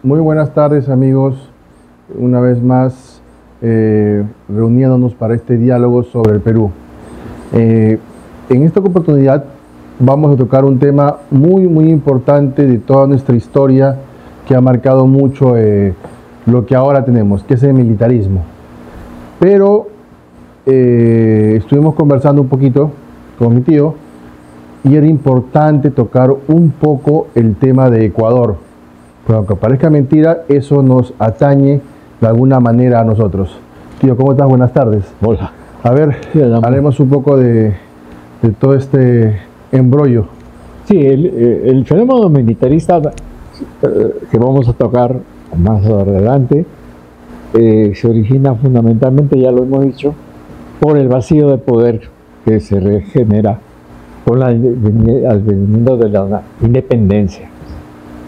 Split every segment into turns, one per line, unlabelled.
Muy buenas tardes, amigos. Una vez más, reuniéndonos para este diálogo sobre el Perú. En esta oportunidad vamos a tocar un tema muy importante de toda nuestra historia que ha marcado mucho lo que ahora tenemos, que es el militarismo. Pero estuvimos conversando un poquito con mi tío y era importante tocar un poco el tema de Ecuador. Pero aunque parezca mentira, eso nos atañe de alguna manera a nosotros. Tío, ¿cómo estás? Buenas tardes.
Hola.
A ver, hablemos un poco de todo este embrollo.
Sí, el fenómeno militarista que vamos a tocar más adelante se origina fundamentalmente, ya lo hemos dicho, por el vacío de poder que se regenera con el advenimiento de la independencia.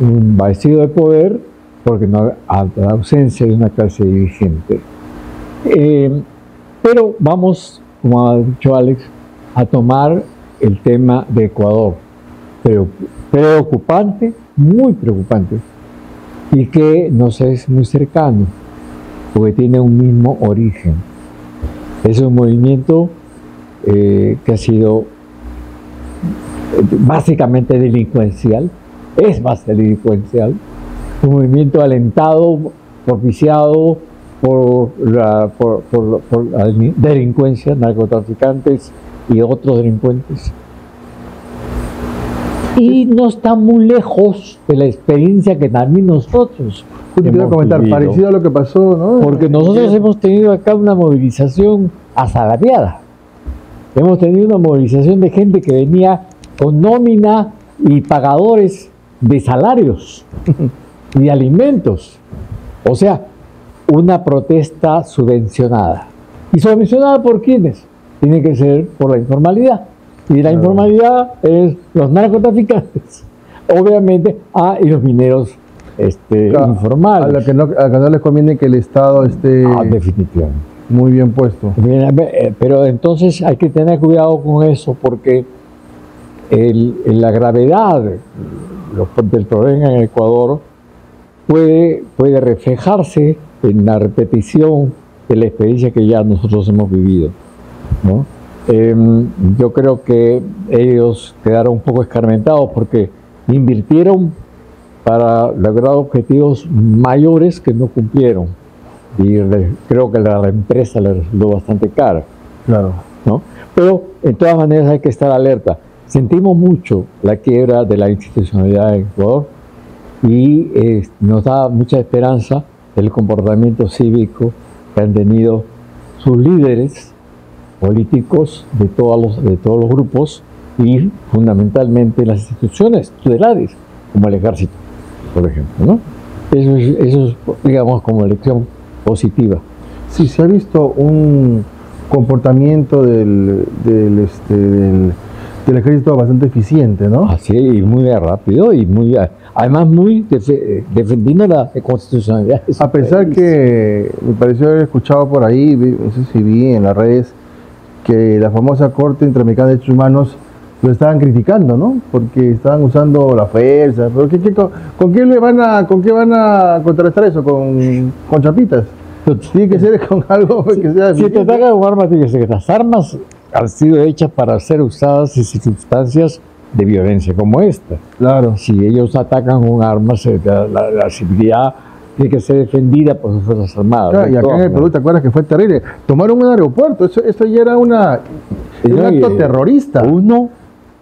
Un vacío de poder porque no a la ausencia de una clase dirigente. Pero vamos, como ha dicho Alex, a tomar el tema de Ecuador, pero preocupante, muy preocupante, y que nos es muy cercano, porque tiene un mismo origen. Es un movimiento que ha sido básicamente delincuencial, es más delincuencial, un movimiento alentado, propiciado por la delincuencia, narcotraficantes y otros delincuentes. Y no está muy lejos de la experiencia que también nosotros
Quiero comentar,
vivido.
parecido a lo que pasó, ¿no?
Porque nosotros hemos tenido acá una movilización asalariada. Hemos tenido una movilización de gente que venía con nómina y pagadores de salarios y de alimentos. O sea, una protesta subvencionada. ¿Y subvencionada por quiénes? Tiene que ser por la informalidad. Y la informalidad es los narcotraficantes, obviamente, y los mineros informales.
A lo que no les conviene que el Estado esté
definitivamente
muy bien puesto.
Pero entonces hay que tener cuidado con eso, porque la gravedad del problema en Ecuador puede reflejarse en la repetición de la experiencia que ya nosotros hemos vivido, ¿no? Yo creo que ellos quedaron un poco escarmentados porque invirtieron para lograr objetivos mayores que no cumplieron, y creo que la empresa les resultó bastante cara.
Claro.
¿No? Pero en todas maneras hay que estar alerta. Sentimos mucho la quiebra de la institucionalidad en Ecuador y nos da mucha esperanza el comportamiento cívico que han tenido sus líderes políticos de todos los grupos y fundamentalmente las instituciones tutelares, como el ejército, por ejemplo, ¿no? Eso es, digamos, como lección positiva.
Sí, se ha visto un comportamiento del ejército bastante eficiente, ¿no?
Así, y muy rápido y además muy defendiendo la constitucionalidad.
A pesar que me pareció haber escuchado por ahí, no sé si vi en las redes, que la famosa Corte Interamericana de Derechos Humanos lo estaban criticando, ¿no? Porque estaban usando la fuerza. ¿Pero con qué van a contrarrestar eso? ¿Con chapitas? Tiene que ser con algo que sea...
Si te atacan con armas, tiene que ser que las armas han sido hechas para ser usadas en circunstancias de violencia como esta.
Claro.
Si ellos atacan con armas, la civilidad tiene que ser defendida por sus fuerzas armadas.
Claro, y acá en el Perú, ¿te acuerdas que fue terrible? Tomaron un aeropuerto, eso ya era un acto terrorista. Y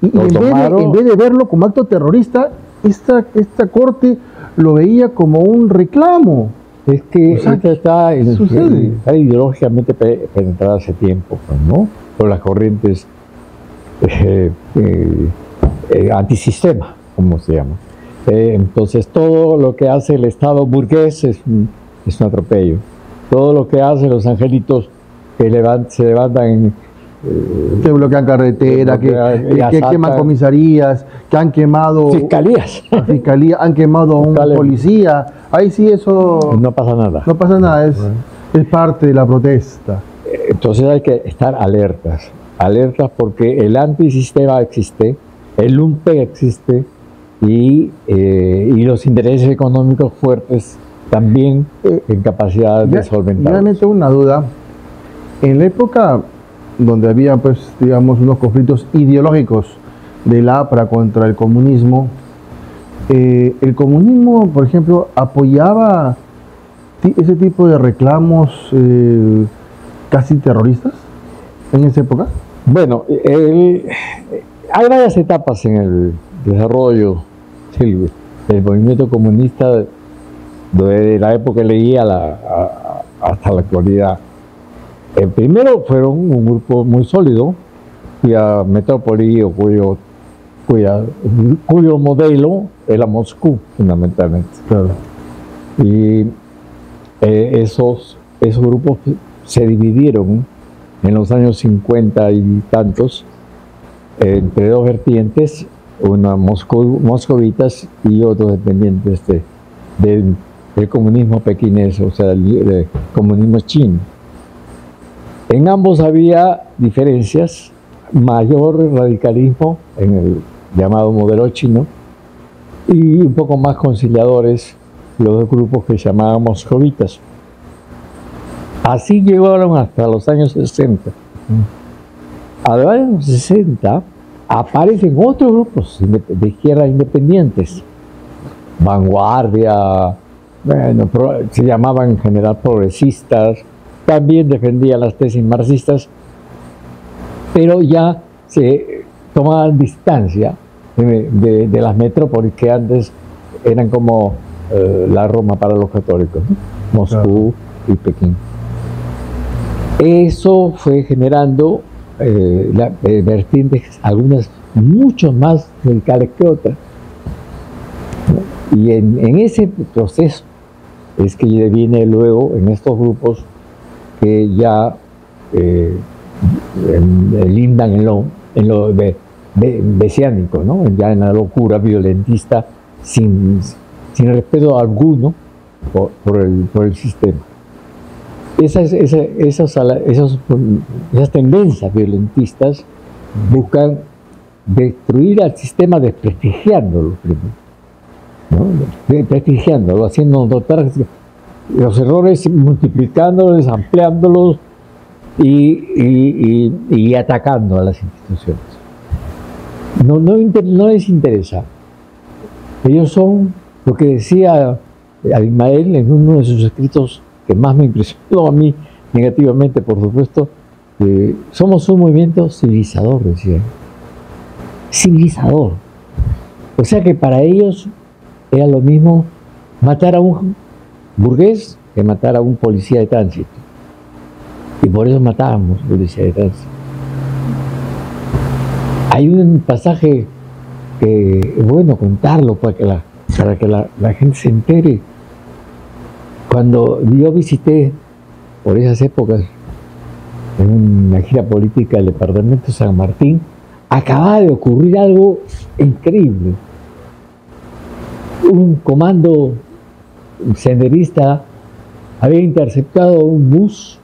en vez de verlo como acto terrorista, esta corte lo veía como un reclamo.
Es que está ideológicamente penetrada hace tiempo, ¿no? Por las corrientes antisistema, como se llama. Entonces todo lo que hace el Estado burgués es un atropello. Todo lo que hacen los angelitos que se levantan
que bloquean carretera, que queman comisarías, que han quemado
fiscalías,
han quemado a un policía. Ahí sí eso
no pasa nada.
No pasa nada, es parte de la protesta.
Entonces hay que estar alertas porque el antisistema existe, el lumpen existe, y los intereses económicos fuertes también en capacidad de solventar.
Realmente una duda. En la época donde había, pues, digamos, unos conflictos ideológicos del APRA contra el comunismo, por ejemplo, apoyaba ese tipo de reclamos casi terroristas en esa época.
Bueno, hay varias etapas en el desarrollo del movimiento comunista de la época que leía hasta la actualidad. Primero fueron un grupo muy sólido, cuya metrópoli o cuyo modelo era Moscú, fundamentalmente.
Claro.
Y esos grupos se dividieron en los años 50 y tantos entre dos vertientes, una moscovitas y otros dependientes del comunismo pequinés, o sea, del comunismo chino. En ambos había diferencias, mayor radicalismo en el llamado modelo chino y un poco más conciliadores los dos grupos que se llamaban moscovitas. Así llegaron hasta los años 60. A los años 60 aparecen otros grupos de izquierda independientes, vanguardia, bueno, se llamaban en general progresistas, también defendían las tesis marxistas, pero ya se tomaban distancia de las metrópolis que antes eran como la Roma para los católicos, ¿no? Moscú y Pekín. Eso fue generando vertientes, algunas mucho más radicales que otras, ¿no? Y en ese proceso es que viene luego en estos grupos que ya lindan en lo mesiánico, ¿no? Ya en la locura violentista sin respeto alguno por el sistema. Esas tendencias violentistas buscan destruir al sistema desprestigiándolo, ¿no? Desprestigiándolo, haciendo notar los errores, multiplicándolos, ampliándolos y atacando a las instituciones. No les interesa. Ellos son lo que decía Abimael en uno de sus escritos que más me impresionó a mí negativamente, por supuesto. Somos un movimiento civilizador, decía. Civilizador. O sea que para ellos era lo mismo matar a un burgués que matar a un policía de tránsito. Y por eso matábamos policía de tránsito. Hay un pasaje que es bueno contarlo para que la gente se entere. Cuando yo visité por esas épocas en una gira política del departamento de San Martín, acababa de ocurrir algo increíble. Un comando senderista había interceptado un bus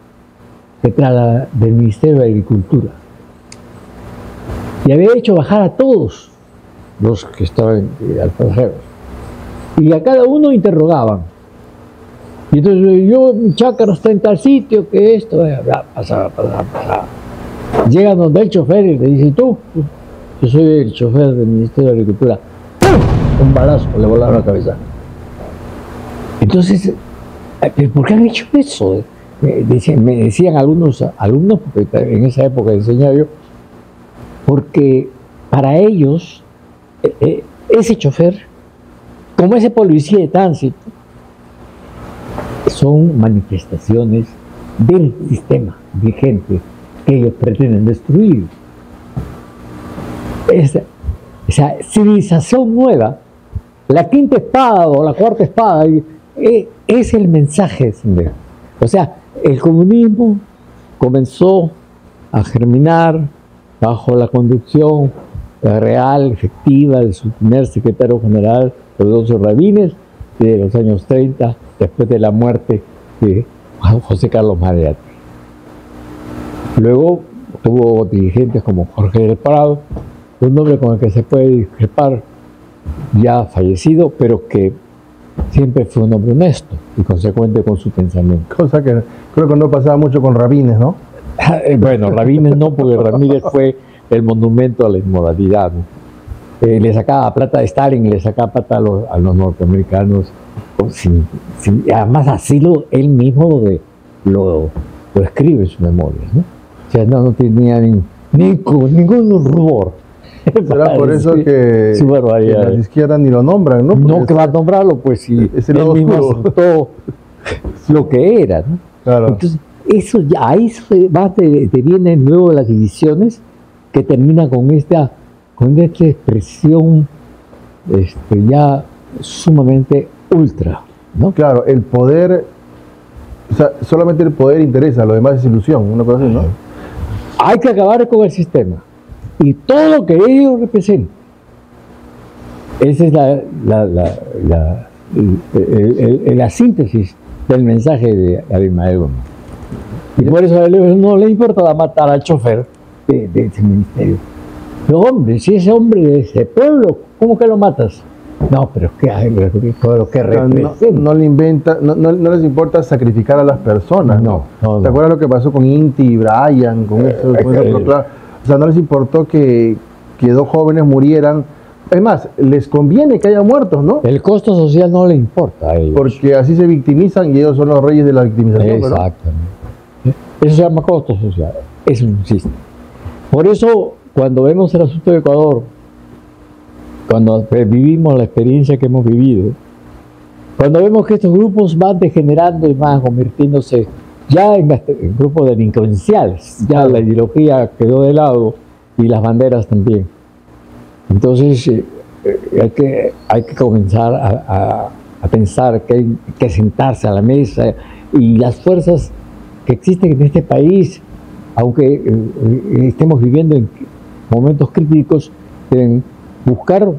del Ministerio de Agricultura y había hecho bajar a todos los que estaban al pasajeros y a cada uno interrogaban. Y entonces mi chácaro está en tal sitio, que esto, pasaba. Llega donde el chofer y le dice, tú, yo soy el chofer del Ministerio de Agricultura. Un balazo, le volaron la cabeza. Entonces, ¿por qué han hecho eso? Me decían algunos alumnos, porque en esa época enseñaba yo, porque para ellos, ese chofer, como ese policía de tránsito, son manifestaciones del sistema vigente que ellos pretenden destruir. Esa civilización nueva, la quinta espada o la cuarta espada, es el mensaje. O sea, el comunismo comenzó a germinar bajo la conducción real, efectiva, de su primer secretario general, Teodosio Rabines, de los años 30, después de la muerte de José Carlos Mariátegui. Luego tuvo dirigentes como Jorge del Prado, un hombre con el que se puede discrepar ya fallecido, pero que siempre fue un hombre honesto y consecuente con su pensamiento.
Cosa que creo que no pasaba mucho con Rabines, ¿no?
Bueno, Rabines no, porque Ramírez fue el monumento a la inmoralidad, ¿no? Le sacaba plata a Stalin, le sacaba plata a los norteamericanos, además así él mismo lo escribe en sus memorias, ¿no? O sea, no tenía ningún rubor.
Será por eso que las izquierdas ni lo nombran, ¿no?
Porque no, que va a nombrarlo, pues si él mismo aceptó lo que era, ¿no?
Claro.
Entonces, eso ya, ahí te vienen luego las divisiones que termina con esta expresión ya sumamente ultra, ¿no?
Claro, el poder, o sea, solamente el poder interesa, lo demás es ilusión, una cosa así, ¿no?
Hay que acabar con el sistema y todo lo que ellos representan. Esa es la síntesis del mensaje de Abimael Guzmán. Y por eso a él no le importa matar al chofer de ese ministerio. Pero hombre, si ese hombre de ese pueblo, ¿cómo que lo matas? No, pero es que hay lo que representa.
No les importa sacrificar a las personas.
No.
¿Te acuerdas lo que pasó con Inti y Brian? Con eso, o sea, no les importó que 2 jóvenes murieran. Es más, les conviene que haya muertos, ¿no?
El costo social no le importa a ellos.
Porque así se victimizan y ellos son los reyes de la victimización.
Exactamente. Eso se llama costo social. Eso no existe. Por eso, cuando vemos el asunto de Ecuador, cuando vivimos la experiencia que hemos vivido, cuando vemos que estos grupos van degenerando y van convirtiéndose ya en grupos delincuenciales, ya la ideología quedó de lado y las banderas también. Entonces hay que comenzar a pensar que hay que sentarse a la mesa y las fuerzas que existen en este país, aunque estemos viviendo en momentos críticos, deben buscar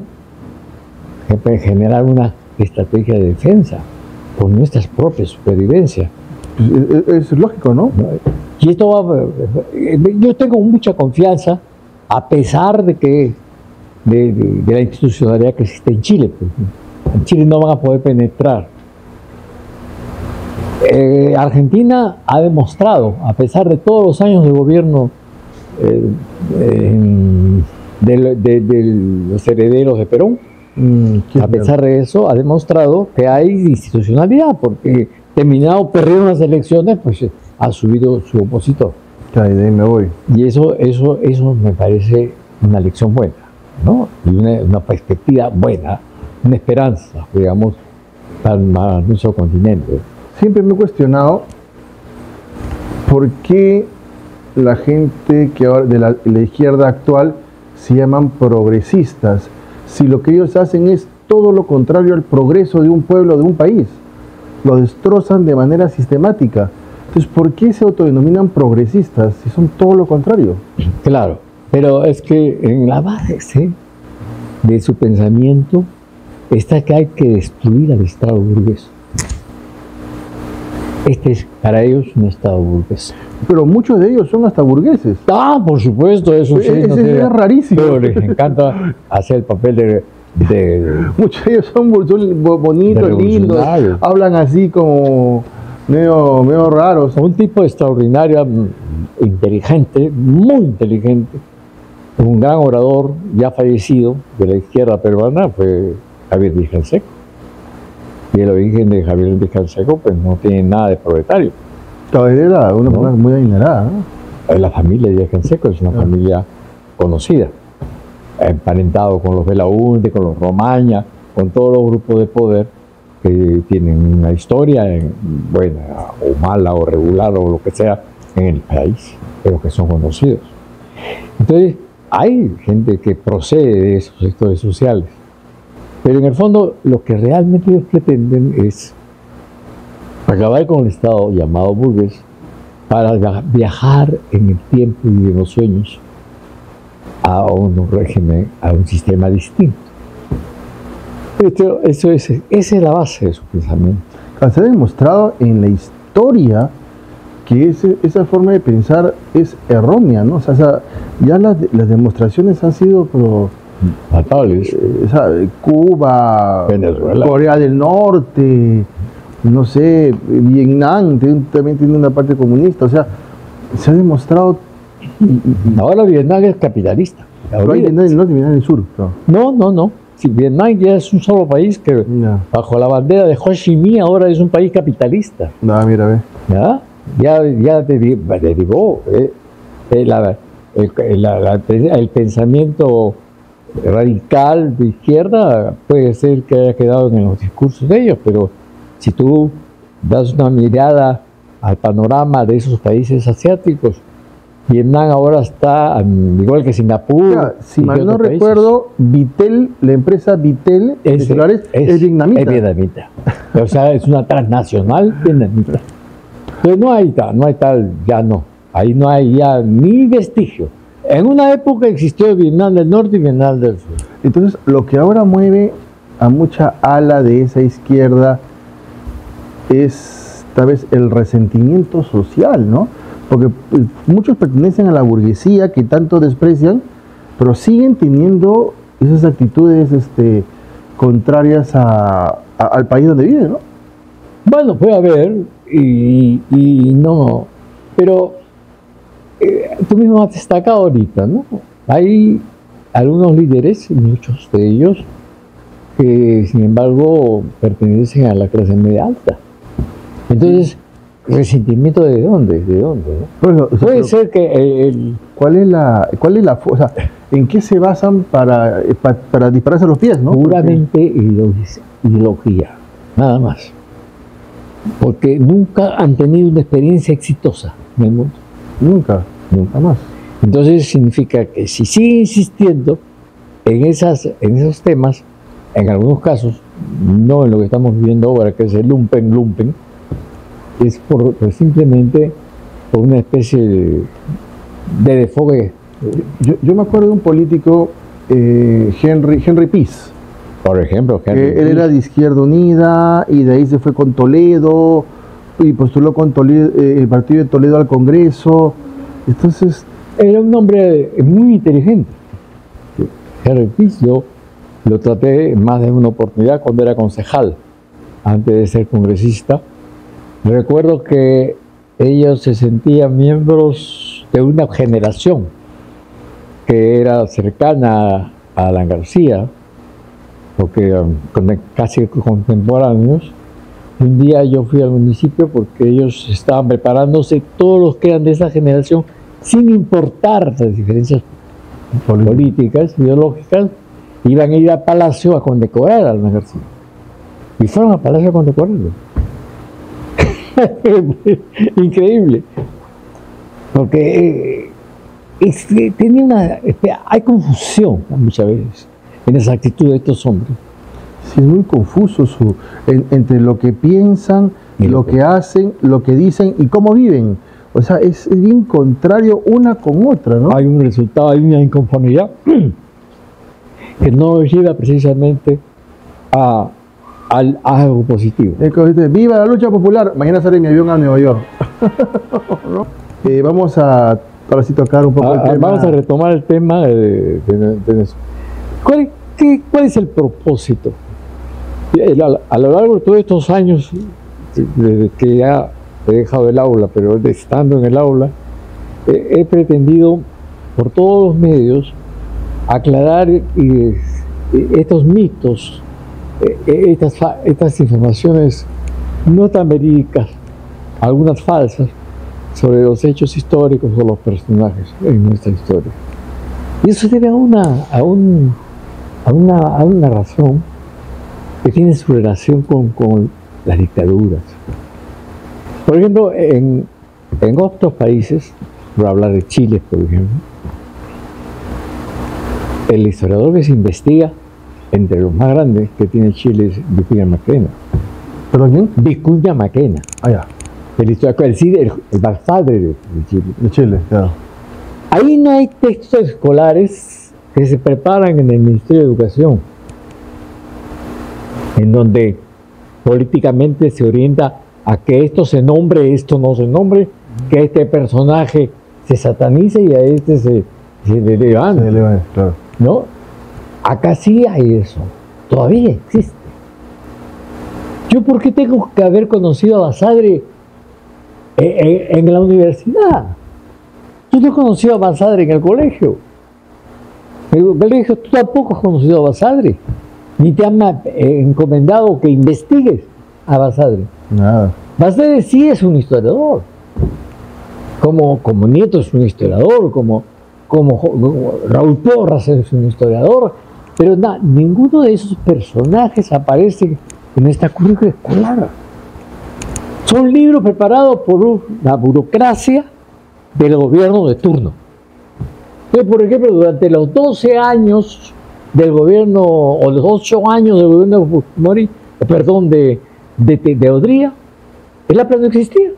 generar una estrategia de defensa por nuestras propias supervivencia.
Es lógico, ¿no?
Y esto yo tengo mucha confianza, a pesar de la institucionalidad que existe en Chile. En Chile no van a poder penetrar. Argentina ha demostrado, a pesar de todos los años de gobierno de los herederos de Perón, a pesar de eso, ha demostrado que hay institucionalidad, porque terminado perdiendo las elecciones, pues ha subido su opositor.
De ahí me voy.
Y eso me parece una lección buena, ¿no? Y una perspectiva buena, una esperanza, digamos, para nuestro continente.
Siempre me he cuestionado por qué la gente que ahora de la izquierda actual se llaman progresistas, si lo que ellos hacen es todo lo contrario al progreso de un pueblo, de un país. Lo destrozan de manera sistemática. Entonces, ¿por qué se autodenominan progresistas si son todo lo contrario?
Claro, pero es que en la base de su pensamiento está que hay que destruir al Estado burgués. Este es para ellos un Estado burgués.
Pero muchos de ellos son hasta burgueses.
Por supuesto, eso sí.
Es rarísimo.
Pero les encanta hacer el papel de
muchos de ellos son bonitos, lindos, hablan así como medio raros.
Un tipo extraordinario, inteligente, muy inteligente, un gran orador ya fallecido de la izquierda peruana fue Javier Díaz Canseco. Y el origen de Javier Díaz Canseco pues no tiene nada de proletario.
Era una persona muy adinerada, ¿no?
La familia de Díaz Canseco es una familia conocida, emparentado con los Belaúnde, con los Romaña, con todos los grupos de poder que tienen una historia buena o mala o regular o lo que sea en el país, pero que son conocidos. Entonces, hay gente que procede de esos sectores sociales, pero en el fondo lo que realmente ellos pretenden es acabar con el Estado llamado burgués para viajar en el tiempo y en los sueños a un régimen, a un sistema distinto. Esa es la base de su pensamiento.
Se ha demostrado en la historia que esa forma de pensar es errónea, ¿no? O sea, ya las demostraciones han sido
Fatales.
Cuba,
Venezuela.
Corea del Norte, no sé, Vietnam también tiene una parte comunista. O sea, se ha demostrado.
Ahora Vietnam es capitalista.
Pero hay Vietnam del Norte y Vietnam del Sur. Claro.
No. Si Vietnam ya es un solo país que
Ya.
bajo la bandera de Ho Chi Minh ahora es un país capitalista.
No, mira, ve.
Ya derivó el pensamiento radical de izquierda, puede ser que haya quedado en los discursos de ellos, pero si tú das una mirada al panorama de esos países asiáticos, Vietnam ahora está, igual que Singapur.
Ya, si
y
mal no
otros países.
recuerdo, Vitel, la empresa Vitel de celulares, es vietnamita.
Es vietnamita. O sea, es una transnacional vietnamita. Pero no hay tal, ya no. Ahí no hay ya ni vestigio. En una época existió Vietnam del Norte y Vietnam del Sur.
Entonces, lo que ahora mueve a mucha ala de esa izquierda es tal vez el resentimiento social, ¿no? Porque muchos pertenecen a la burguesía que tanto desprecian, pero siguen teniendo esas actitudes contrarias al país donde viven, ¿no?
Bueno, puede haber y no, pero tú mismo has destacado ahorita, ¿no? Hay algunos líderes, muchos de ellos, que sin embargo pertenecen a la clase media alta. Entonces, ¿resentimiento de dónde? ¿De dónde? ¿No?
Bueno, o sea,
Puede ser que
¿cuál es la o sea, en qué se basan para dispararse a los pies, ¿no?
puramente ideología, nada más. Porque nunca han tenido una experiencia exitosa en el mundo.
Nunca más.
Entonces significa que si sigue insistiendo en esos temas, en algunos casos, no en lo que estamos viviendo ahora, que es el lumpen, es simplemente por una especie de desfogue.
Yo me acuerdo de un político, Henry Peace.
Por ejemplo,
Él era de Izquierda Unida y de ahí se fue con Toledo y postuló con Toledo, el partido de Toledo al Congreso. Entonces,
era un hombre muy inteligente. Henry Peace, yo lo traté en más de una oportunidad cuando era concejal, antes de ser congresista. Recuerdo que ellos se sentían miembros de una generación que era cercana a Alan García, porque casi contemporáneos. Un día yo fui al municipio porque ellos estaban preparándose, todos los que eran de esa generación, sin importar las diferencias políticas, ideológicas, iban a ir al Palacio a condecorar a Alan García. Y fueron al Palacio a condecorarlo. Increíble. Porque hay confusión muchas veces en esa actitud de estos hombres.
Sí, es muy confuso entre lo que piensan, lo que hacen, lo que dicen y cómo viven. O sea, es bien contrario una con otra, ¿no?
Hay un resultado, hay una inconformidad que no lleva precisamente a algo positivo.
Es como dice, ¡viva la lucha popular! Mañana sale mi avión a Nueva York. ¿No? Vamos a ahora sí tocar un poco el tema.
Vamos a retomar el tema de eso. ¿Cuál es el propósito? A lo largo de todos estos años, desde que ya he dejado el aula, pero estando en el aula, he pretendido por todos los medios aclarar estos mitos, estas informaciones no tan verídicas, algunas falsas, sobre los hechos históricos o los personajes en nuestra historia. Y eso se debe a una razón que tiene su relación con las dictaduras. Por ejemplo, en otros países, por hablar de Chile, por ejemplo, el historiador que se investiga, entre los más grandes que tiene Chile, es Vicuña Mackenna.
¿Perdón, quién?
Vicuña Mackenna.
Ah, ya.
El padre de Chile.
De Chile, claro.
Ahí no hay textos escolares que se preparan en el Ministerio de Educación, en donde políticamente se orienta a que esto se nombre, esto no se nombre, que este personaje se satanice y a este se le levante,
claro.
¿no? Acá sí hay eso, todavía existe. ¿Yo por qué tengo que haber conocido a Basadre en la universidad? Yo no he conocido a Basadre en el colegio. En el colegio tú tampoco has conocido a Basadre, ni te han encomendado que investigues a Basadre.
Nada.
Basadre sí es un historiador, como Nieto es un historiador, como Raúl Porras es un historiador, pero ninguno de esos personajes aparece en esta currícula escolar. Son libros preparados por la burocracia del gobierno de turno. Entonces, por ejemplo, durante los 12 años del gobierno, o los 8 años del gobierno de Fujimori, perdón, de Odría, el APLA no existía.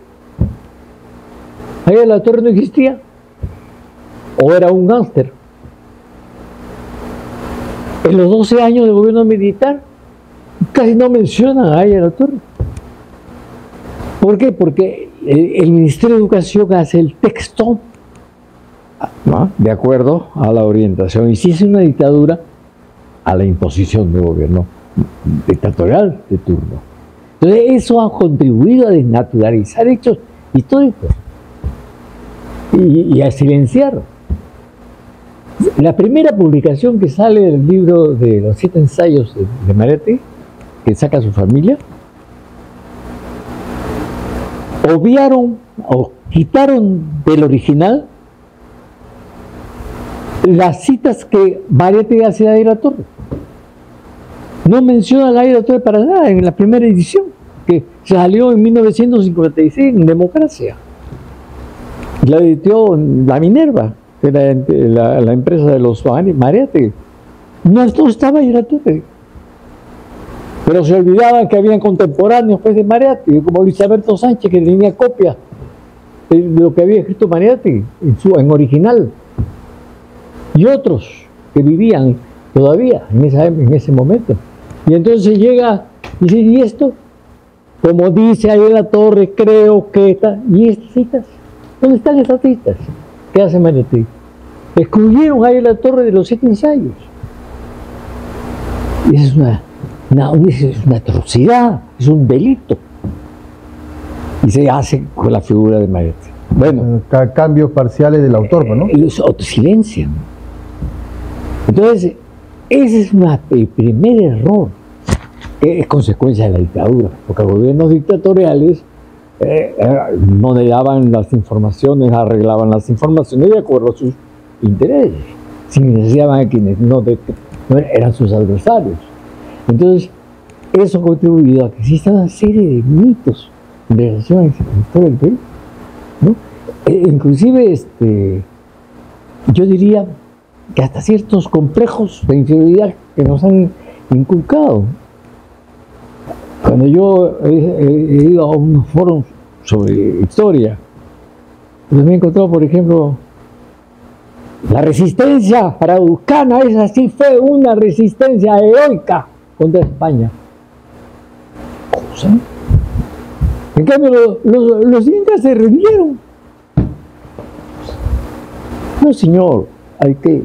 Ahí en la torre no existía. O era un gángster. En los 12 años del gobierno militar, casi no mencionan a ella la torre. ¿Por qué? Porque el Ministerio de Educación hace el texto, ¿no?, de acuerdo a la orientación. Y si es una dictadura, a la imposición del gobierno dictatorial de turno. Entonces, eso ha contribuido a desnaturalizar hechos históricos y a silenciar. La primera publicación que sale del libro de los 7 ensayos de Mariátegui, que saca su familia, obviaron o quitaron del original las citas que Mariátegui hacía de la Torre. No menciona a la Torre para nada en la primera edición, que salió en 1956 en Democracia. La editó la Minerva, que era la empresa de los Mariátegui. No estaba ahí la Torre. Pero se olvidaban que habían contemporáneos pues, de Mariátegui, como Luis Alberto Sánchez, que tenía copia de lo que había escrito Mariátegui en original, y otros que vivían todavía en ese momento. Y entonces llega y dice, ¿y esto? Como dice ahí en la Torre, creo que está. ¿Y estas citas? ¿Dónde están estas citas? ¿Qué hace Mariátegui? Excluyeron ahí en la Torre de los 7 ensayos. Y es una atrocidad, es un delito. Y se hace con la figura de Mariátegui. Bueno,
Cambios parciales del autor, ¿no?
Los silencian. Entonces, ese es el primer error, que es consecuencia de la dictadura, porque los gobiernos dictatoriales no le daban las informaciones, arreglaban las informaciones de acuerdo a sus intereses, sin necesidad de quienes no eran sus adversarios. Entonces, eso ha contribuido a que exista una serie de mitos en relación a la historia del Perú, ¿no? Inclusive, yo diría que hasta ciertos complejos de inferioridad que nos han inculcado. Cuando yo he ido a unos foros sobre historia, pues me he encontrado, por ejemplo, la resistencia araucana, esa sí fue una resistencia heroica contra España. ¿Cosa? En cambio, los incas se rindieron. No, señor, hay que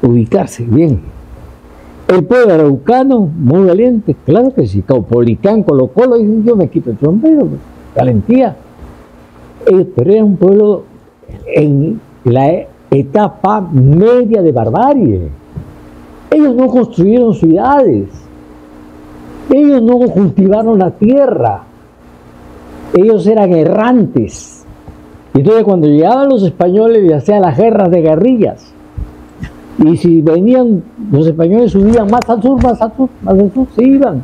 ubicarse bien. El pueblo araucano, muy valiente, claro que sí. Caupolicán, Colo Colo, yo me quito el sombrero, valentía. Pero era un pueblo en la etapa media de barbarie. Ellos no construyeron ciudades. Ellos no cultivaron la tierra. Ellos eran errantes. Y entonces cuando llegaban los españoles y hacían las guerras de guerrillas, y si venían los españoles subían más al sur, se iban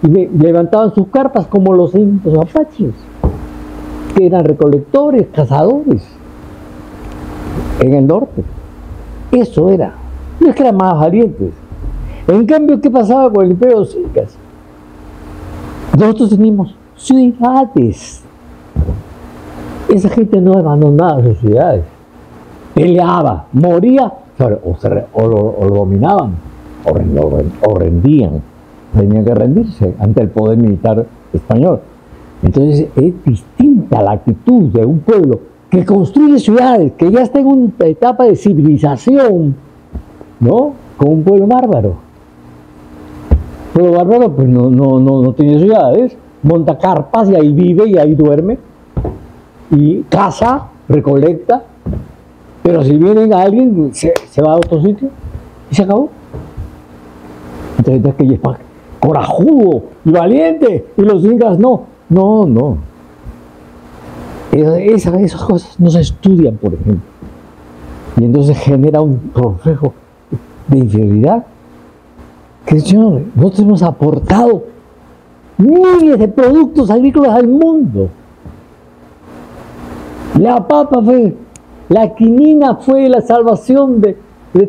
y levantaban sus carpas como los apaches, que eran recolectores, cazadores en el norte. Eso era. No es que eran más valientes. En cambio, ¿qué pasaba con el imperio de los incas? Nosotros teníamos ciudades. Esa gente no abandonaba sus ciudades. Peleaba, moría, o lo dominaban, o rendían. Tenían que rendirse ante el poder militar español. Entonces es distinta la actitud de un pueblo que construye ciudades, que ya está en una etapa de civilización, ¿no? con un pueblo bárbaro. El pueblo bárbaro pues no tiene ciudades, monta carpas y ahí vive y ahí duerme, y caza, recolecta, pero si viene alguien se va a otro sitio y se acabó. Entonces es que es corajudo y valiente, y los incas no. Esas cosas no se estudian, por ejemplo. Y entonces genera un reflejo de inferioridad. Que, señor, nosotros hemos aportado miles de productos agrícolas al mundo. La papa fue, la quinina fue la salvación de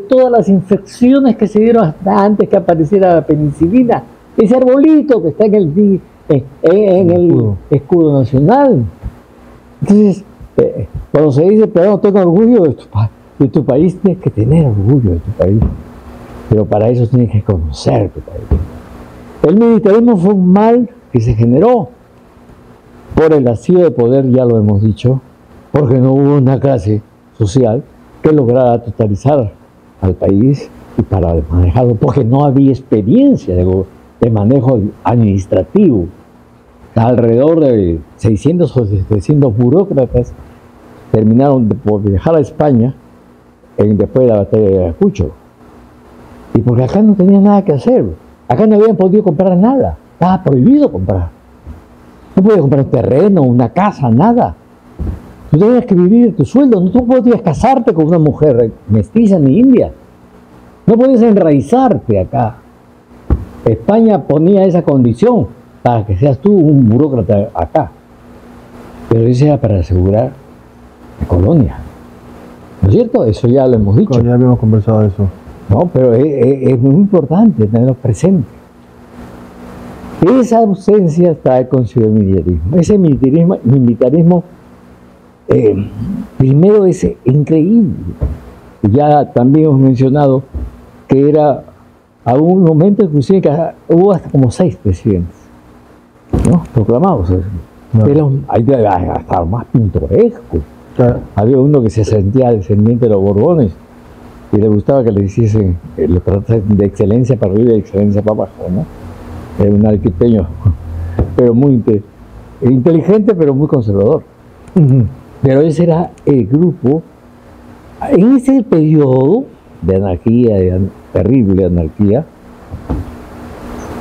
todas las infecciones que se dieron hasta antes que apareciera la penicilina. Ese arbolito que está en el escudo nacional. Entonces, cuando se dice, pero no tengo orgullo de tu país, tienes que tener orgullo de tu país. Pero para eso tienes que conocer tu país. El militarismo fue un mal que se generó por el vacío de poder, ya lo hemos dicho, porque no hubo una clase social que lograra totalizar al país y para manejarlo, porque no había experiencia de manejo administrativo. Alrededor de 600 o 700 burócratas terminaron por viajar a España después de la batalla de Ayacucho. Y porque acá no tenían nada que hacer. Acá no habían podido comprar nada. Estaba prohibido comprar. No podías comprar un terreno, una casa, nada. Tú tenías que vivir de tu sueldo. No tú podías casarte con una mujer mestiza ni india. No podías enraizarte acá. España ponía esa condición para que seas tú un burócrata acá. Pero eso era para asegurar la colonia. ¿No es cierto? Eso ya lo hemos dicho.
Ya habíamos conversado de eso.
No, pero es muy importante tenerlo presente. Esa ausencia trae consigo el militarismo. Ese militarismo primero es increíble. Ya también hemos mencionado que era a un momento inclusive que hubo hasta como 6 presidentes, ¿no? Proclamados. Pero hasta lo más pintoresco. Claro. Había uno que se sentía descendiente de los Borbones y le gustaba que le hiciesen, lo tratasen de excelencia para arriba y de excelencia para abajo, ¿no? Era un arquiteño, pero muy inteligente, pero muy conservador. Pero ese era el grupo. En ese periodo de anarquía, terrible anarquía,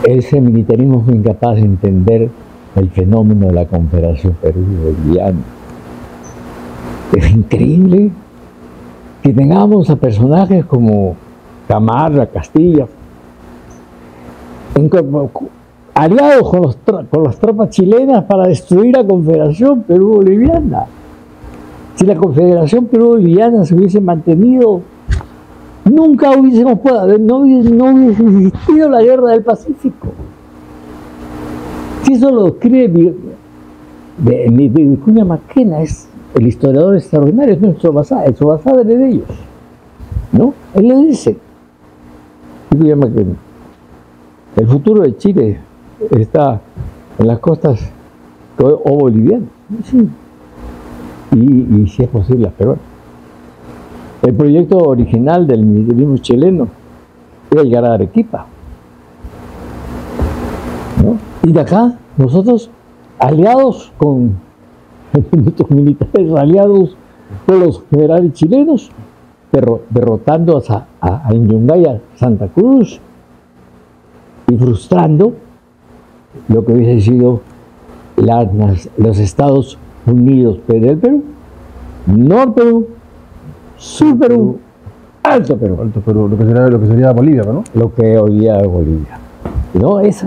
ese militarismo fue incapaz de entender el fenómeno de la Confederación Perú-Boliviana. Es increíble que tengamos a personajes como Gamarra, Castilla, aliados con las tropas chilenas para destruir la Confederación Perú-Boliviana. Si la Confederación Perú-Boliviana se hubiese mantenido, nunca no hubiese existido la Guerra del Pacífico. Si eso lo escribe Vicuña Maquena, es el historiador extraordinario, es nuestro Basadre de ellos, ¿no? Él le dice, Vicuña Maquena, el futuro de Chile está en las costas o bolivianas, sí. Y si es posible, pero el proyecto original del militarismo chileno era llegar a Arequipa, ¿no? Y de acá, nosotros, aliados con nuestros militares, aliados con los generales chilenos, derrotando a Yungay, Santa Cruz, y frustrando lo que hubiese sido los Estados Unidos del Perú, Nor Perú, Sur Perú, Alto Perú.
Alto Perú, lo que sería Bolivia, ¿no?
Lo que hoy día es Bolivia. ¿No? Es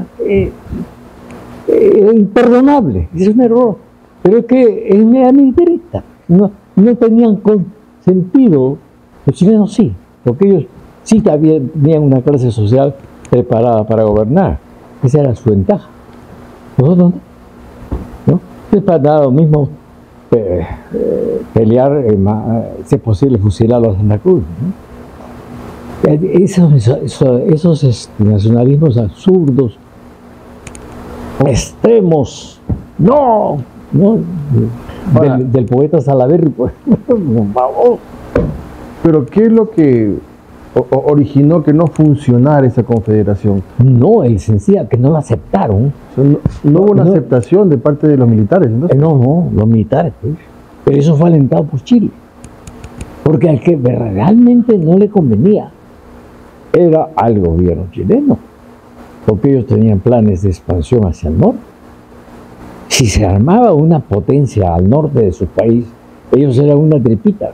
imperdonable, es un error. Pero es que es militarista. No tenían sentido, los chilenos sí, porque ellos sí tenían una clase social preparada para gobernar. Esa era su ventaja. Nosotros no. Es para nada lo mismo pelear, si es posible, fusilar a Santa Cruz, ¿no? Esos nacionalismos absurdos, extremos, del poeta Salaverry, pues, por favor.
Pero ¿qué es lo que originó que no funcionara esa confederación?
No, el sencillo, que no lo aceptaron.
O sea, no hubo una aceptación de parte de los militares, entonces.
No, los militares, pues. Pero eso fue alentado por Chile. Porque al que realmente no le convenía era al gobierno chileno. Porque ellos tenían planes de expansión hacia el norte. Si se armaba una potencia al norte de su país, ellos eran una tripita,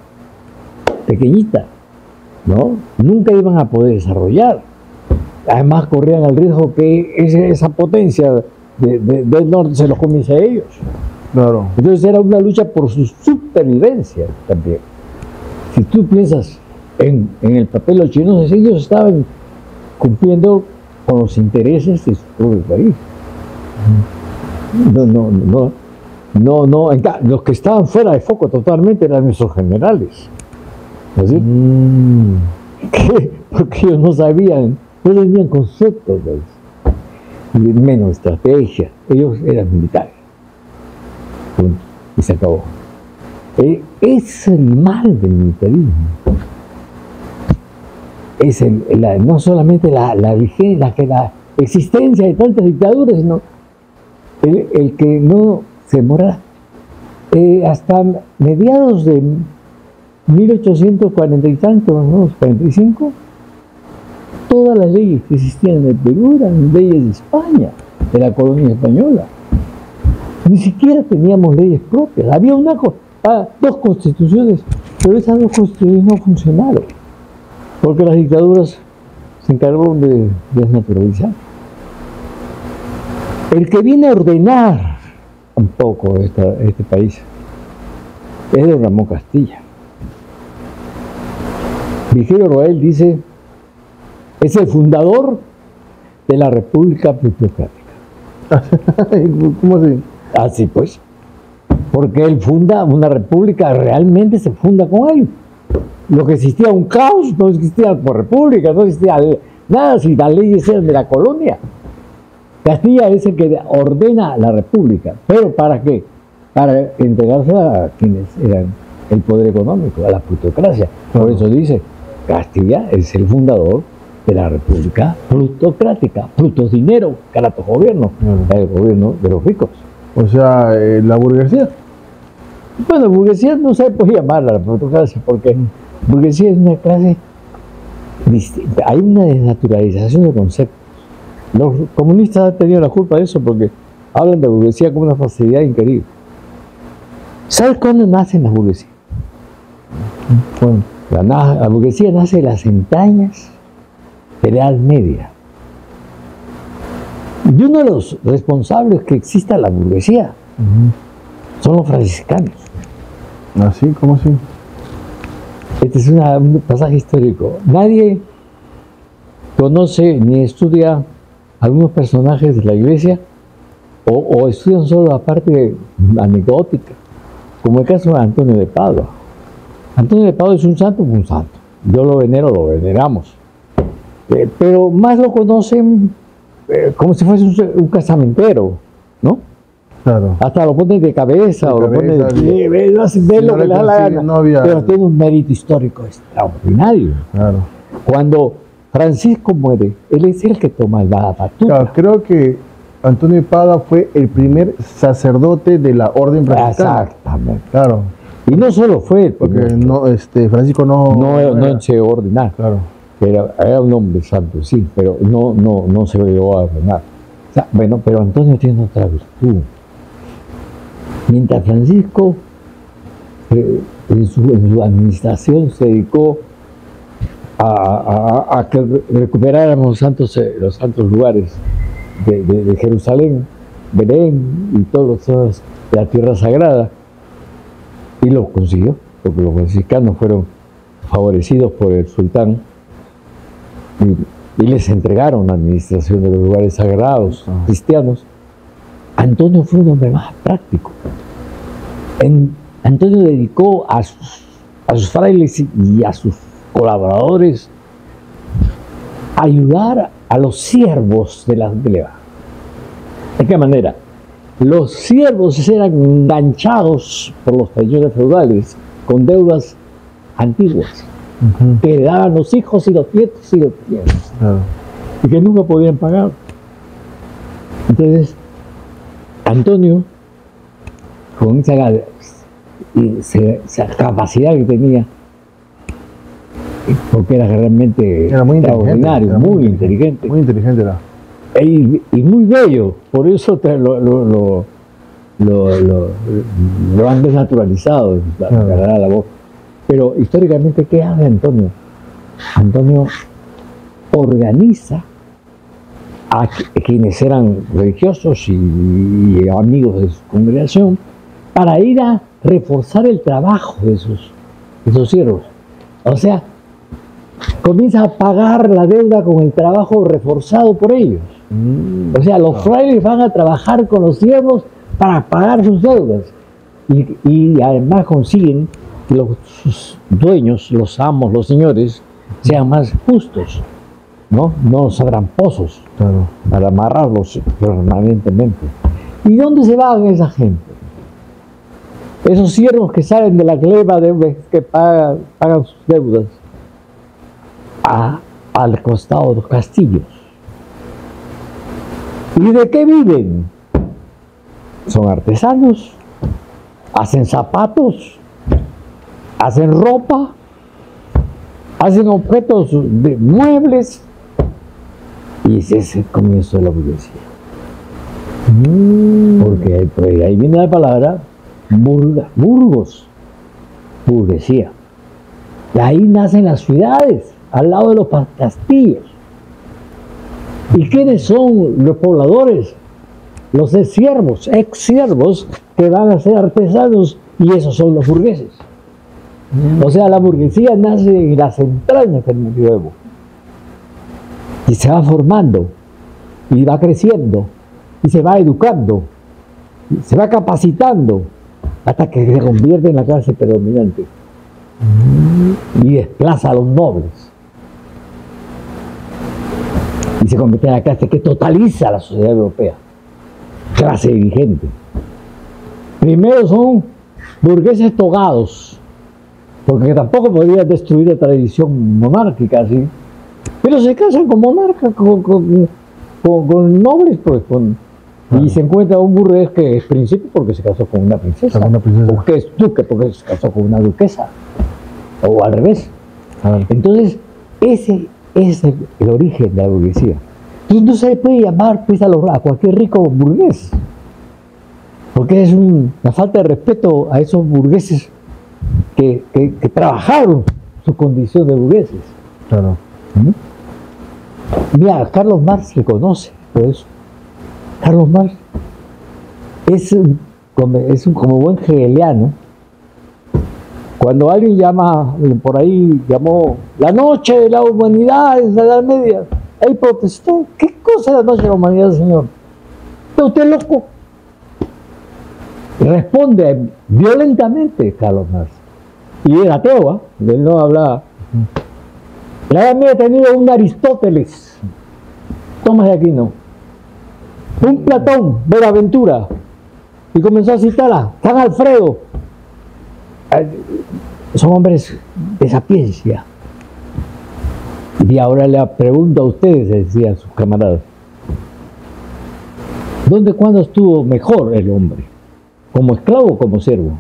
pequeñita, ¿no? Nunca iban a poder desarrollar. Además corrían el riesgo que esa potencia del norte se los comiese a ellos.
Claro.
Entonces era una lucha por su supervivencia también. Si tú piensas en el papel de los chinos, ellos estaban cumpliendo con los intereses de su propio país. Los que estaban fuera de foco totalmente eran nuestros generales. ¿No es cierto? Porque ellos no sabían, no tenían conceptos de eso, menos estrategia. Ellos eran militares. Y se acabó. Es el mal del militarismo. Es no solamente la existencia de tantas dictaduras, sino el que no se demora hasta mediados de 1840 y tantos, ¿no? 45, todas las leyes que existían en el Perú eran leyes de España, de la colonia española. Ni siquiera teníamos leyes propias. Había dos constituciones, pero esas dos constituciones no funcionaron, porque las dictaduras se encargaron de desnaturalizar. El que viene a ordenar un poco este país es don Ramón Castilla. Vigero Roel dice, es el fundador de la República Plutocrática.
¿Cómo así?
Así pues, porque él funda una república, realmente se funda con él. Lo que existía un caos, no existía por república, no existía nada, si las leyes eran de la colonia. Castilla es el que ordena la república, pero ¿para qué? Para entregarse a quienes eran el poder económico, a la plutocracia. Por eso dice, Castilla es el fundador de la república plutocrática. Pluto es dinero, carato es gobierno, el gobierno de los ricos.
O sea, la burguesía.
Bueno, burguesía no se puede llamar la plutocracia, porque burguesía es una clase distinta. Hay una desnaturalización de conceptos. Los comunistas han tenido la culpa de eso porque hablan de burguesía como una facilidad increíble. ¿Sabes cuándo nace la burguesía?
Bueno.
La burguesía nace de las entrañas de la Edad Media. Y uno de los responsables que exista la burguesía son los franciscanos.
¿Así? ¿Cómo así?
Este es un pasaje histórico. Nadie conoce ni estudia algunos personajes de la iglesia o estudian solo la parte anecdótica, como el caso de Antonio de Padua. Antonio de Padua es un santo. Yo lo venero, lo veneramos. Pero más lo conocen como si fuese un casamentero, ¿no?
Claro.
Hasta lo ponen de cabeza o lo ponen de pie, ve lo que le da la gana. Pero tiene un mérito histórico extraordinario.
Claro.
Cuando Francisco muere, él es el que toma la batuta.
Claro, creo que Antonio de Padua fue el primer sacerdote de la orden franciscana.
Exactamente.
Claro.
Y no solo fue el
Porque
primero.
Francisco
no se ordenar.
Claro.
Era un hombre santo, sí, pero no se llegó a ordenar. O sea, bueno, pero Antonio tiene otra virtud. Mientras Francisco en su administración se dedicó a que recuperáramos los santos lugares de Jerusalén, Belén y todos los de la tierra sagrada, y lo consiguió, porque los franciscanos fueron favorecidos por el sultán y les entregaron la administración de los lugares sagrados cristianos. Antonio fue un hombre más práctico. Antonio dedicó a sus frailes y a sus colaboradores a ayudar a los siervos de la plebe. ¿De qué manera? Los siervos eran enganchados por los señores feudales con deudas antiguas. que heredaban los hijos y los nietos y los nietos,
Claro.
y que nunca podían pagar. Entonces, Antonio, con esa capacidad que tenía, porque era realmente
Era muy inteligente.
extraordinario,
Era
muy inteligente,
Muy inteligente era.
y muy bello, por eso lo han desnaturalizado, la voz. Pero históricamente, ¿qué hace Antonio? Antonio organiza a quienes eran religiosos y amigos de su congregación para ir a reforzar el trabajo de esos siervos. O sea, comienza a pagar la deuda con el trabajo reforzado por ellos. O sea, los frailes van a trabajar con los siervos para pagar sus deudas. Y además consiguen que sus dueños, los amos, los señores, sean más justos, no los tramposos,
Claro.
para amarrarlos permanentemente. ¿Y dónde se van esa gente? Esos siervos que salen de la gleba que pagan sus deudas al costado de los castillos. ¿Y de qué viven? Son artesanos, hacen zapatos, hacen ropa, hacen objetos de muebles, y ese es el comienzo de la burguesía. Porque pues, ahí viene la palabra burgos, burguesía. Y ahí nacen las ciudades, al lado de los castillos. ¿Y quiénes son los pobladores? Los siervos, ex siervos, que van a ser artesanos, y esos son los burgueses. O sea, la burguesía nace en las entrañas del medioevo y se va formando y va creciendo y se va educando y se va capacitando hasta que se convierte en la clase predominante y desplaza a los nobles y se convierte en la clase que totaliza la sociedad europea, clase dirigente. Primero son burgueses togados, porque tampoco podrían destruir la tradición monárquica, ¿sí? Pero se casan con monarcas, con nobles, pues, y se encuentra un burgués que es príncipe porque se casó con una princesa, o que es duque porque se casó con una duquesa, o al revés. Entonces, ese es el origen de la burguesía. Entonces no se le puede llamar pues, a cualquier rico burgués, porque es una falta de respeto a esos burgueses que trabajaron su condición de burgueses.
Claro.
Mira, Carlos Marx se conoce por eso. Carlos Marx es como buen hegeliano. Cuando alguien llama, por ahí llamó la noche de la humanidad en la Edad Media, él protestó. ¿Qué cosa es la noche de la humanidad, señor? ¿Está usted loco? Responde violentamente Carlos Marx. Y era ateo, él no hablaba. La Edad Media ha tenido un Aristóteles, Tomás de Aquino, un Platón, Bonaventura, y comenzó a citarla, San Alfredo. Son hombres de sapiencia. Y ahora le pregunto a ustedes, decían sus camaradas, ¿dónde, cuándo estuvo mejor el hombre? ¿Como esclavo o como siervo?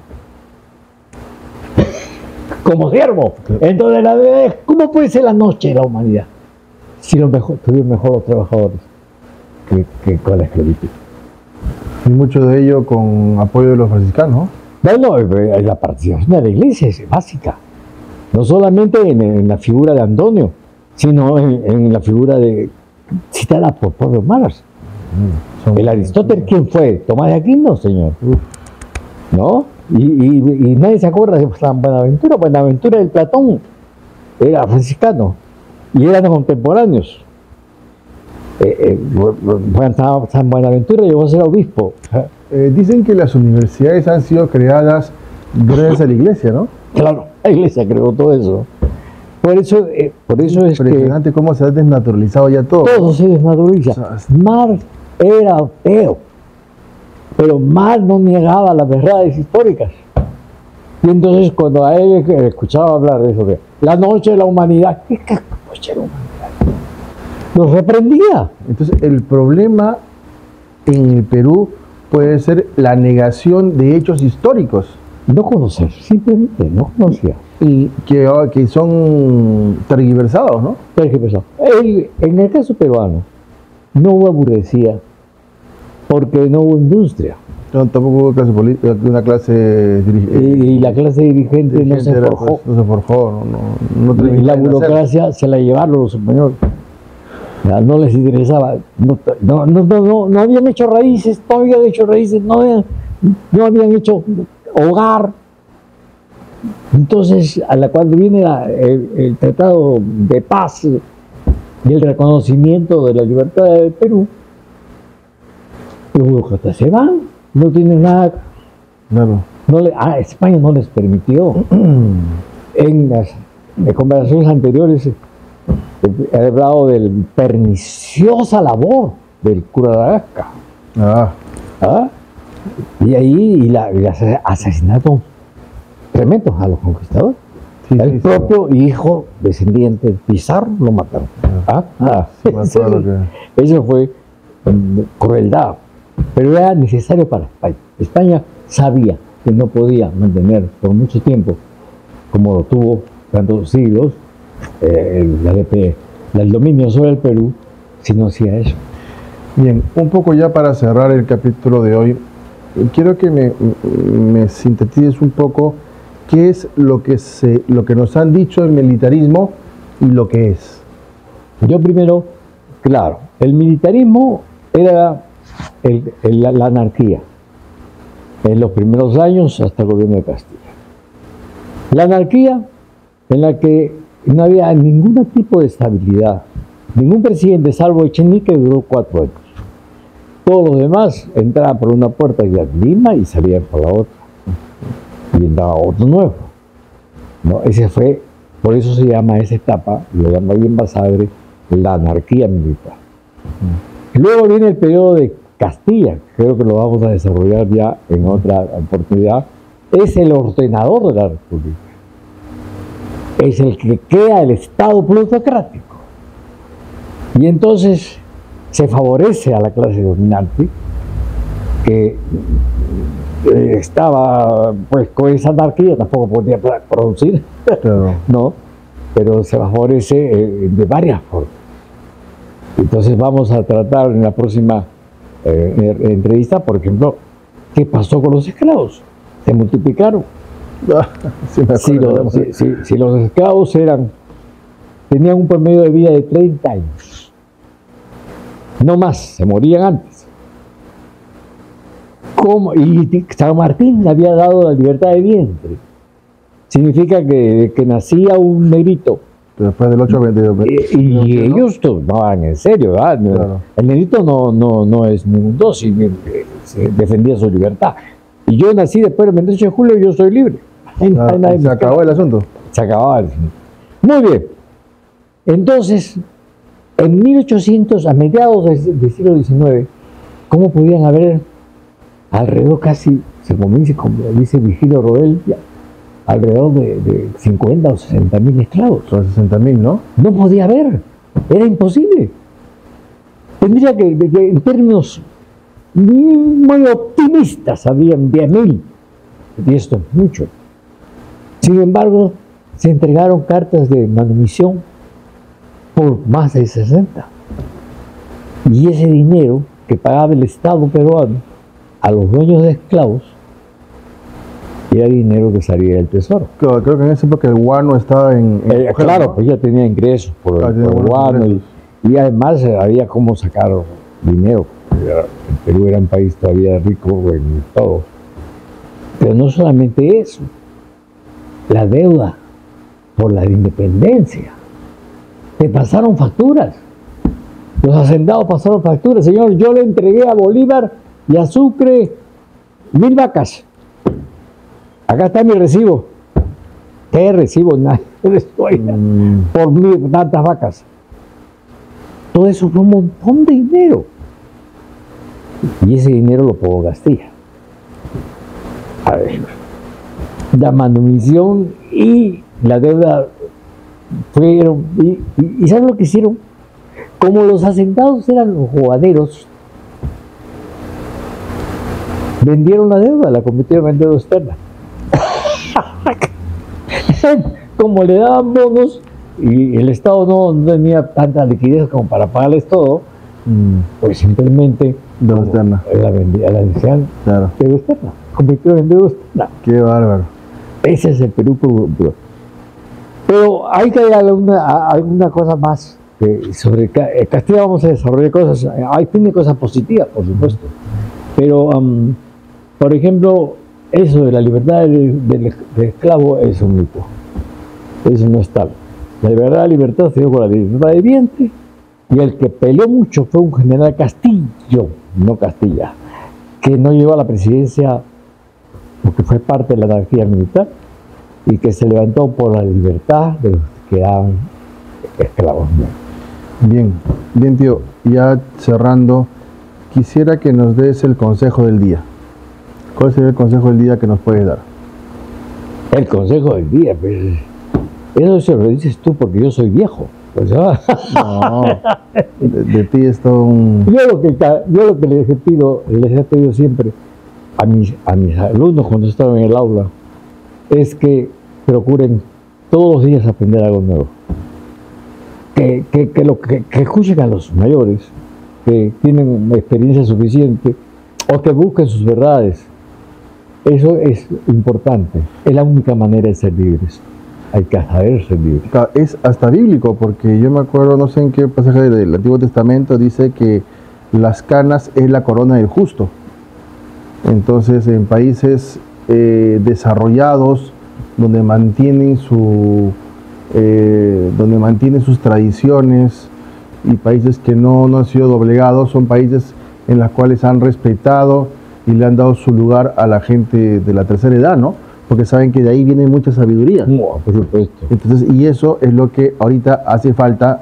Como siervo. Entonces, ¿cómo puede ser la noche de la humanidad? Si tuvieron mejor los trabajadores que con la esclavitud.
Y mucho de ello con apoyo de los franciscanos.
Bueno, la participación de la iglesia es básica. No solamente en la figura de Antonio, sino en la figura citada por propio Marx. El Aristóteles, ¿quién fue? Tomás de Aquino, señor. ¿No? Y nadie se acuerda de San Buenaventura. Buenaventura del Platón era franciscano y eran contemporáneos. San Buenaventura llegó a ser obispo.
Dicen que las universidades han sido creadas gracias a la iglesia, ¿no?
Claro, la iglesia creó todo eso. Por eso es
impresionante cómo se ha desnaturalizado ya todo.
Todo se desnaturaliza. Marx era ateo, pero Marx no negaba las verdades históricas. Y entonces cuando a él escuchaba hablar de eso, de la noche de la humanidad, ¿qué noche de la humanidad? Los reprendía.
Entonces, el problema en el Perú puede ser la negación de hechos históricos.
No conocer, simplemente no conocía.
Y que son tergiversados, ¿no?
Pero ¿qué pasó? En el caso peruano, no hubo burguesía porque no hubo industria.
No, tampoco hubo clase política, una clase
Y la clase dirigente no se forjó.
No se forjó, no
Y la burocracia se la llevaron los españoles. Ya, no les interesaba. No habían hecho raíces, no habían hecho hogar. Entonces, cuando viene el Tratado de Paz y el reconocimiento de la libertad del Perú, los burócratas se van, no tienen nada.
Claro.
España no les permitió. En las conversaciones anteriores he hablado de la perniciosa labor del cura de Agasca. ¿Ah? Y ahí los asesinatos tremendos a los conquistadores. Sí, el propio hijo descendiente de Pizarro lo mataron. Eso fue crueldad, pero era necesario para España. España sabía que no podía mantener por mucho tiempo, como lo tuvo tantos siglos, el dominio sobre el Perú, si no hacía eso.
Bien, un poco ya para cerrar el capítulo de hoy, quiero que me sintetices un poco qué es lo que nos han dicho del militarismo y lo que es.
Yo primero, claro, el militarismo era la anarquía en los primeros años hasta el gobierno de Castilla. La anarquía en la que no había ningún tipo de estabilidad, ningún presidente salvo Echenique duró 4 años. Todos los demás entraban por una puerta y a Lima y salían por la otra. Y entraba otro nuevo. ¿No? Por eso se llama esa etapa, lo llama bien Basadre, la anarquía militar. Luego viene el periodo de Castilla, creo que lo vamos a desarrollar ya en otra oportunidad, es el ordenador de la República. Es el que crea el Estado plutocrático. Y entonces se favorece a la clase dominante que estaba pues con esa anarquía, tampoco podía producir, claro. ¿No? Pero se favorece de varias formas. Entonces vamos a tratar en la próxima entrevista, por ejemplo, qué pasó con los esclavos. Se multiplicaron. Si los esclavos tenían un promedio de vida de 30 años, no más, se morían antes. Y San Martín le había dado la libertad de vientre. Significa que nacía un negrito.
Después del 8
y ellos tomaban en serio, ¿verdad? Claro. El negrito no es ningún dócil, defendía su libertad. Y yo nací después del 28 de julio y yo soy libre.
Se acabó el asunto.
Se acababa el asunto. Muy bien. Entonces, en 1800, a mediados del siglo XIX, ¿cómo podían haber alrededor casi, como dice Virgilio Roel, alrededor de 50 o 60 mil esclavos?
Son 60 mil, ¿no?
No podía haber, era imposible. Tendría que en términos muy optimistas, habían 10.000, y esto es mucho. Sin embargo, se entregaron cartas de manumisión por más de 60. Y ese dinero que pagaba el Estado peruano a los dueños de esclavos era dinero que salía del tesoro.
Creo que en esa época el guano estaba
claro, ¿no? Pues ya tenía ingresos por el guano y además había cómo sacar dinero. El Perú era un país todavía rico en todo. Pero no solamente eso, la deuda por la independencia. Te pasaron facturas. Los hacendados pasaron facturas. Señor, yo le entregué a Bolívar y a Sucre 1000 vacas. Acá está mi recibo. ¿Qué recibo? Nada. Por tantas vacas. Todo eso fue un montón de dinero. Y ese dinero lo pagó Castilla. A ver, la manumisión y la deuda fueron, y ¿saben lo que hicieron? Como los hacendados eran los jogaderos, vendieron la deuda, la convirtieron en deuda externa. Como le daban bonos y el Estado no tenía tanta liquidez como para pagarles todo, pues simplemente
Deuda externa.
La decían
Claro.
deuda externa, convirtieron en deuda externa.
Qué bárbaro.
Ese es el Perú puro. Pero hay que agregarle alguna cosa más. Sobre Castilla vamos a desarrollar cosas, tiene cosas positivas, por supuesto. Pero, por ejemplo, eso de la libertad del esclavo es un mito. Eso no es tal. La libertad se dio con la libertad de vientre, y el que peleó mucho fue un general Castillo, no Castilla, que no llegó a la presidencia porque fue parte de la anarquía militar y que se levantó por la libertad de los que eran esclavos.
Bien tío, ya cerrando, quisiera que nos des el consejo del día. ¿Cuál sería el consejo del día que nos puedes dar?
El consejo del día, pues, eso se lo dices tú porque yo soy viejo. Pues,
No, de ti es todo un...
Yo lo que les he pedido siempre a mis alumnos cuando están en el aula es que procuren todos los días aprender algo nuevo. Que escuchen a los mayores, que tienen experiencia suficiente, o que busquen sus verdades. Eso es importante. Es la única manera de ser libres. Hay que saber ser libres.
Es hasta bíblico, porque yo me acuerdo, no sé en qué pasaje del Antiguo Testamento, dice que las canas es la corona del justo. Entonces, en países desarrollados, donde mantienen sus tradiciones, y países que no han sido doblegados, son países en los cuales han respetado y le han dado su lugar a la gente de la tercera edad, ¿no? Porque saben que de ahí viene mucha sabiduría.
No, por supuesto.
Entonces, y eso es lo que ahorita hace falta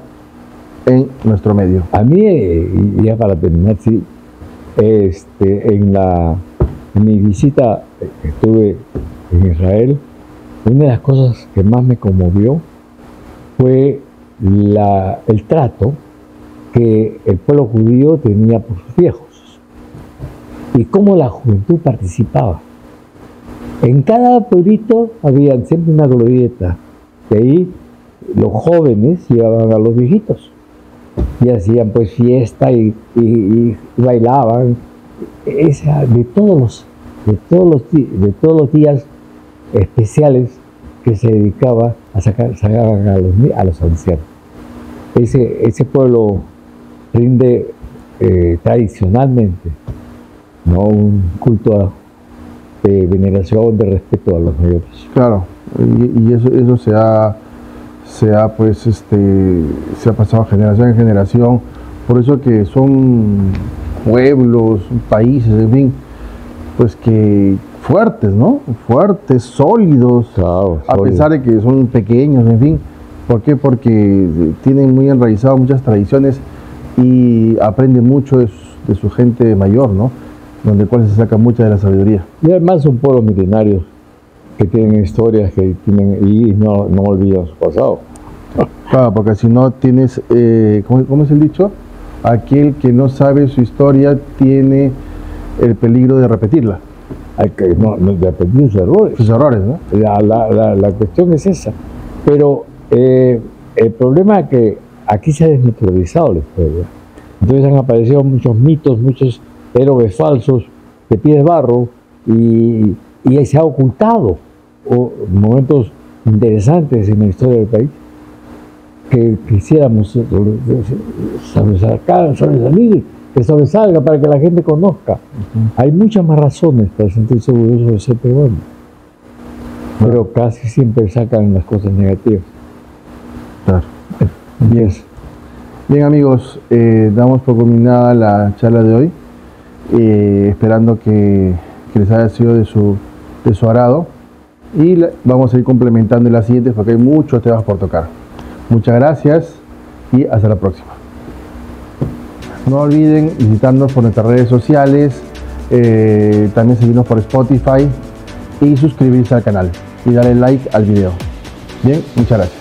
en nuestro medio.
A mí, y ya para terminar, sí, en mi visita que estuve en Israel, una de las cosas que más me conmovió fue el trato que el pueblo judío tenía por sus viejos y cómo la juventud participaba. En cada pueblito había siempre una glorieta, y ahí los jóvenes llevaban a los viejitos y hacían pues fiesta y bailaban. De todos los días especiales que se dedicaba sacaban a los ancianos. Ese pueblo rinde tradicionalmente, ¿no?, un culto de veneración, de respeto a los mayores.
Claro, y eso se ha pasado generación en generación. Por eso que son pueblos, países, en fin, pues que fuertes, ¿no? Fuertes, sólidos,
Claro,
a pesar de que son pequeños, en fin. ¿Por qué? Porque tienen muy enraizadas muchas tradiciones y aprenden mucho de su gente mayor, ¿no? Donde cual se saca mucha de la sabiduría.
Y además son pueblos milenarios que tienen historias y no olvidan su pasado.
Claro, porque si no tienes, ¿cómo es el dicho? Aquel que no sabe su historia tiene el peligro de repetirla.
Hay que no repetir sus errores.
Sus errores, ¿no?
La cuestión es esa. Pero el problema es que aquí se ha desnaturalizado la historia. Entonces han aparecido muchos mitos, muchos héroes falsos de pie de barro y se ha ocultado momentos interesantes en la historia del país que quisiéramos sobresalir, que sobresalga para que la gente conozca. Hay muchas más razones para sentirse orgulloso de ser peruano, pero casi siempre sacan las cosas negativas.
Claro. Bien amigos, damos por culminada la charla de hoy, esperando que les haya sido de su agrado, y vamos a ir complementando en las siguientes porque hay muchos temas por tocar. Muchas gracias y hasta la próxima. No olviden visitarnos por nuestras redes sociales, también seguirnos por Spotify y suscribirse al canal y darle like al video. Bien, muchas gracias.